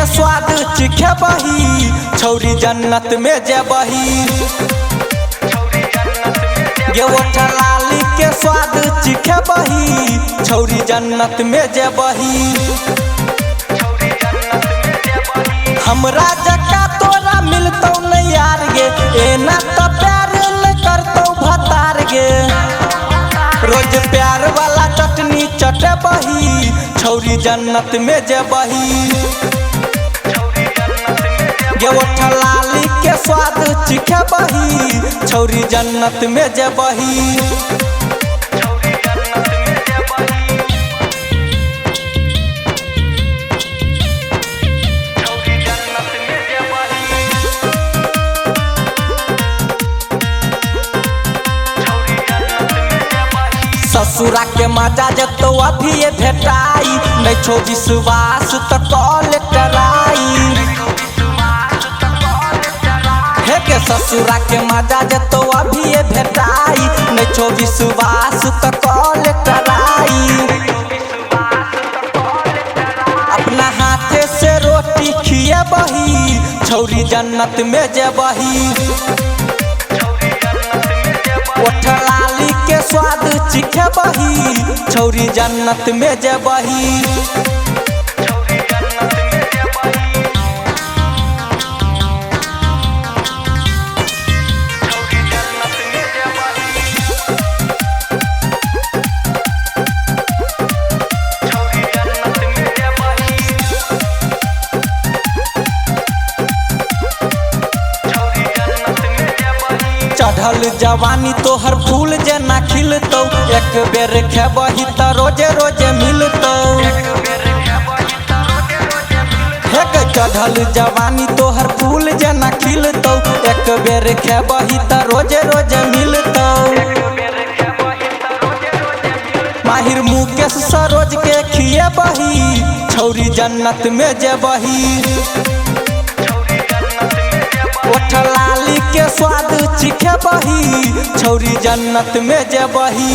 स्वाद चिखे बही छौरी जन्नत में जेबही। गे ओठ लाली के स्वाद चिखे बही छौरी जन्नत में जेबही। हमरा जका तोरा मिलतौ न यार गे, एना त प्यार न करतौ भतार गे। रोज प्यार वाला चटनी चटे बही छौरी जन्नत में जेबही। गे ओठ लाली के स्वाद चिखे बही छौरी जन्नत में जेबही। ससुरा के मजा जतो अभी भेटाई, नहीं छो विश्वास त कॉल कराई। हे के ससुरा के मजा जतो अभी भेटाई, नहीं छो विश्वास त कॉल कराई। अपना हाथे से रोटी खिए बही छौरी जन्नत में जेबही। ओठ लाली के स्वाद चिखे बही छौरी जन्नत में जेबही। चढ़ल जवानी तोहर फूल जेना खिलतौ, एक बेर खेबही त रोजे रोजे मिलतौ। हे के चढ़ल जवानी तोहर फूल जेना खिलतौ, एक बेर खेबही त रोजे रोजे मिलतौ। माहिर मुकेश सरोज के खिए बही छौरी जन्नत में जेबही। ओठ लाली के स्वाद चिखे बही छौरी जन्नत में जेबही।